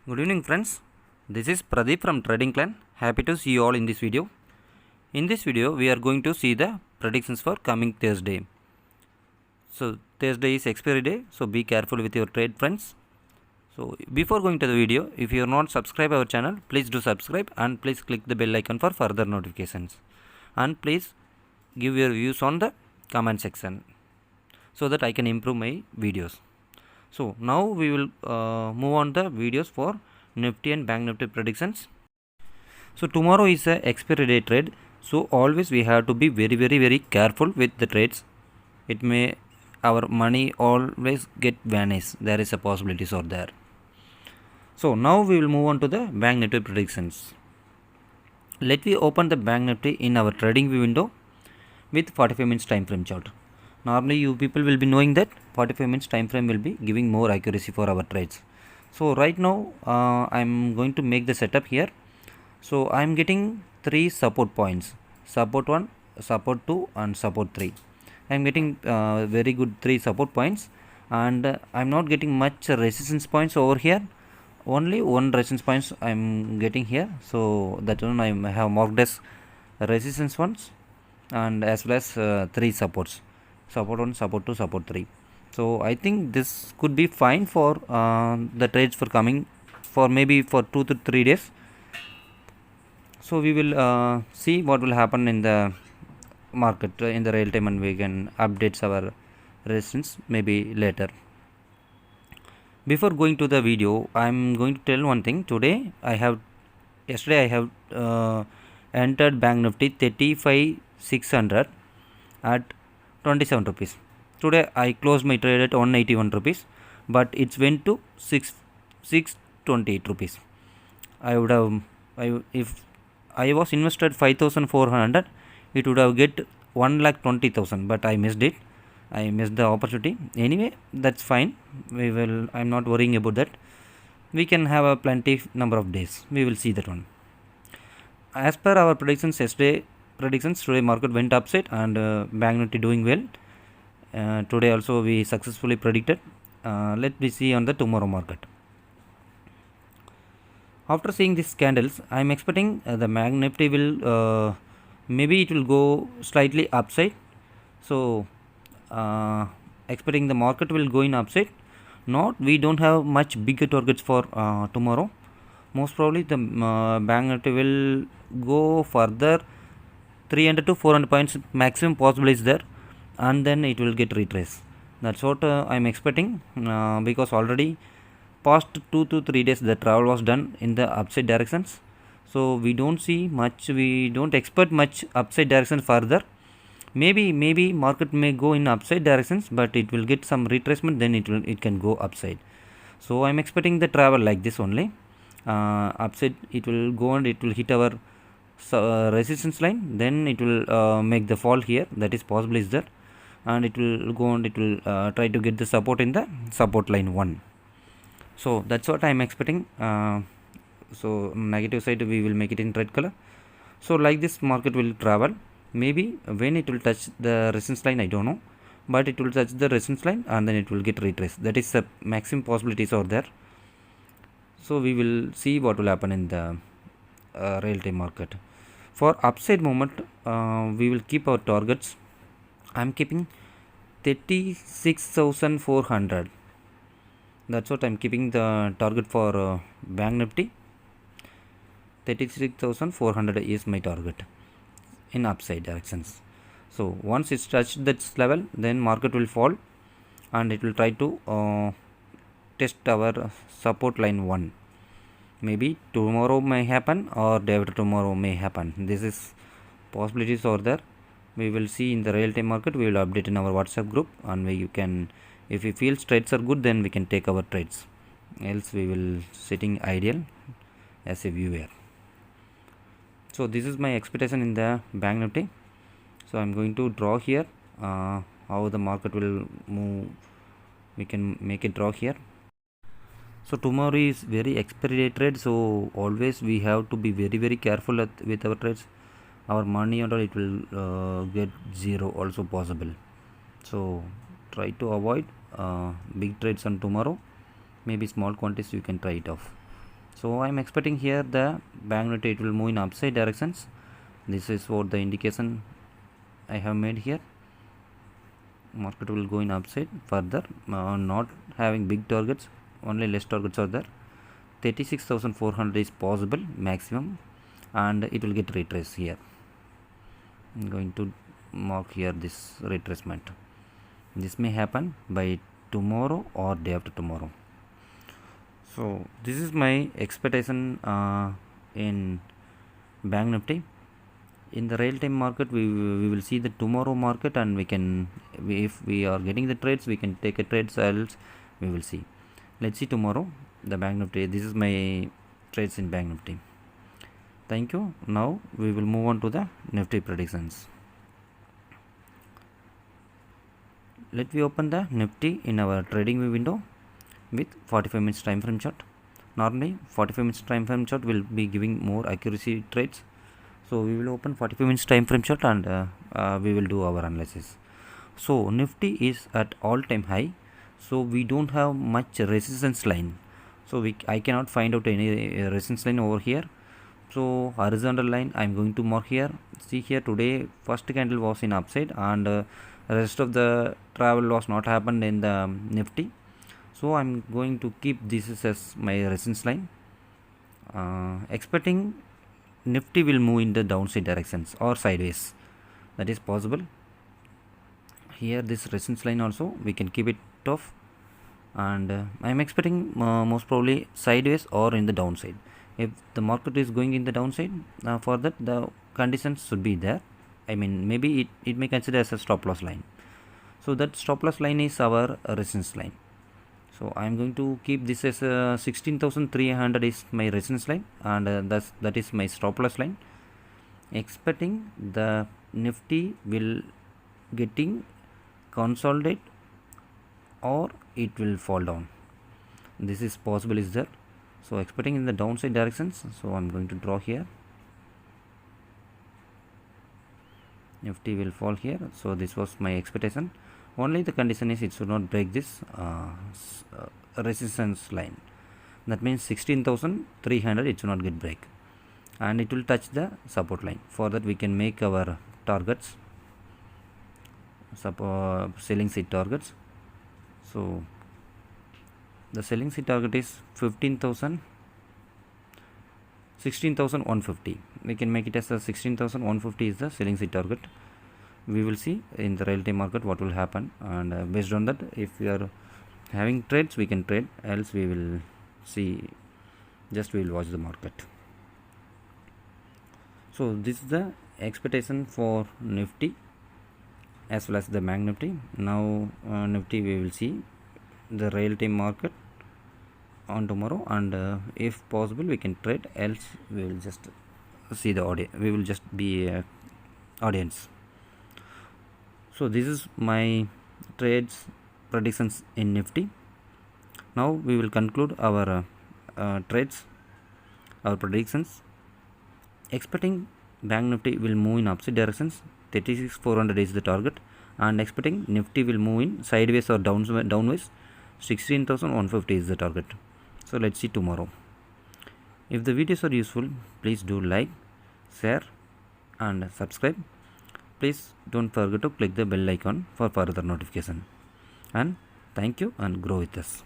Good evening friends, this is Pradeep from Trading Clan. Happy to see you all in this video. In this video we are going to see the predictions for coming Thursday. So Thursday is expiry day, so be careful with your trade friends. So before going to the video, if you are not subscribed our channel, please do subscribe and please click the bell icon for further notifications. And please give your views on the comment section so that I can improve my videos. So now we will move on the videos for Nifty and Bank Nifty predictions. So tomorrow is a expiry day trade, so always we have to be very careful with the trades. It may our money always get vanished. There is a possibilities are there. So now we will move on to the Bank Nifty predictions. Let me open the Bank Nifty in our trading view window with 45 minutes time frame chart. Normally you people will be knowing that 45 minutes time frame will be giving more accuracy for our trades. So right now I am going to make the setup here. So I am getting 3 support points, support 1, support 2 and support 3. I am getting very good 3 support points, and I am not getting much resistance points over here. Only one resistance points I am getting here, so that one I have marked as resistance ones, and as well as 3 supports, support 1, support 2, support 3. So I think this could be fine for the trades for coming for maybe for 2 to 3 days. So we will see what will happen in the market in the real time, and we can update our resistance maybe later. Before going to the video, I am going to tell one thing. Yesterday I have entered Bank Nifty 35,600 at 27 rupees. Today I closed my trade at 181 rupees, but it went to 628 rupees. If I was invested 5,400, it would have get 1,20,000, but I missed it. I missed the opportunity. Anyway, that's fine. I'm not worrying about that. We can have a plenty number of days. We will see that one. As per our predictions, today market went upside and Bank Nifty doing well. Today also we successfully predicted. Let me see on the tomorrow market. After seeing these candles, I am expecting the Bank Nifty will maybe it will go slightly upside. So expecting the market will go in upside. We don't have much bigger targets for tomorrow. Most probably the Bank Nifty will go further 300 to 400 points maximum possible is there, and then it will get retraced. That's what I am expecting, because already past 2 to 3 days the travel was done in the upside directions. So we don't see much, we don't expect much upside direction further. Maybe market may go in upside directions, but it will get some retracement, then it can go upside. So I'm expecting the travel like this only. Upside it will go and it will hit our resistance line, then it will make the fall here, that is possible is there, and it will go and it will try to get the support in the support line 1. So that's what I am expecting. So negative side we will make it in red color. So like this market will travel. Maybe when it will touch the resistance line, I don't know, but it will touch the resistance line and then it will get retraced. That is the maximum possibilities are there. So we will see what will happen in the real time market. For upside moment, we will keep our targets. I am keeping 36,400. That's what I am keeping the target for Bank Nifty. 36,400 is my target in upside directions. So once it's touched that level, then market will fall and it will try to test our support line 1. Maybe tomorrow may happen or day after tomorrow may happen. This is possibilities are there. We will see in the real time market. We will update in our WhatsApp group, and you can, if we feel trades are good, then we can take our trades. Else we will sitting ideal as a viewer. So this is my expectation in the Bank Nifty. So I am going to draw here how the market will move. We can make it draw here. So tomorrow is very expiry day trade, so always we have to be very careful with our trades. Our money and all, it will get zero also possible. So try to avoid big trades on tomorrow. Maybe small quantities you can try it off. So I'm expecting here the bank nifty it will move in upside directions. This is what the indication I have made here. Market will go in upside further, not having big targets, only less targets are there. 36,400 is possible maximum, and it will get retraced here. I'm going to mark here this retracement. This may happen by tomorrow or day after tomorrow. So this is my expectation in bank nifty. In the real time market, we will see the tomorrow market, and if we are getting the trades, we can take a trade, else we will see. Let's see tomorrow the bank nifty. This is my trades in bank nifty. Thank you. Now we will move on to the nifty predictions. Let me open the nifty in our trading view window with 45 minutes time frame chart. Normally 45 minutes time frame chart will be giving more accuracy trades. So we will open 45 minutes time frame chart, and we will do our analysis. So nifty is at all time high, so we don't have much resistance line. So I cannot find out any resistance line over here. So horizontal line I am going to mark here. See here, today first candle was in upside, and rest of the travel was not happened in the nifty. So I am going to keep this as my resistance line. Expecting nifty will move in the downside directions or sideways. That is possible. Here this resistance line also we can keep it off, and I am expecting most probably sideways or in the downside. If the market is going in the downside, for that the conditions should be there. I mean, maybe it may consider as a stop loss line. So that stop loss line is our resistance line. So I am going to keep this as 16,300 is my resistance line, and that is my stop loss line. Expecting the nifty will getting consolidate or it will fall down. This is possible is there. So expecting in the downside directions. So I am going to draw here. Nifty will fall here. So this was my expectation. Only the condition is it should not break this resistance line. That means 16,300 it should not get break, and it will touch the support line. For that we can make our targets, selling seat targets. So the selling seat target is 16,150. We can make it as a 16,150 is the selling seat target. We will see in the real time market what will happen, and based on that, if we are having trades we can trade, else we will see, just we will watch the market. So this is the expectation for nifty as well as the bank nifty. Now nifty we will see the real time market on tomorrow, and if possible we can trade, else we will just see the audience, we will just be audience. So this is my trades predictions in nifty. Now we will conclude our trades, our predictions. Expecting bank nifty will move in opposite directions, 36,400 is the target, and expecting nifty will move in sideways or downwards, 16,150 is the target. So let's see tomorrow. If the videos are useful, please do like, share and subscribe. Please don't forget to click the bell icon for further notification. And thank you, and grow with us.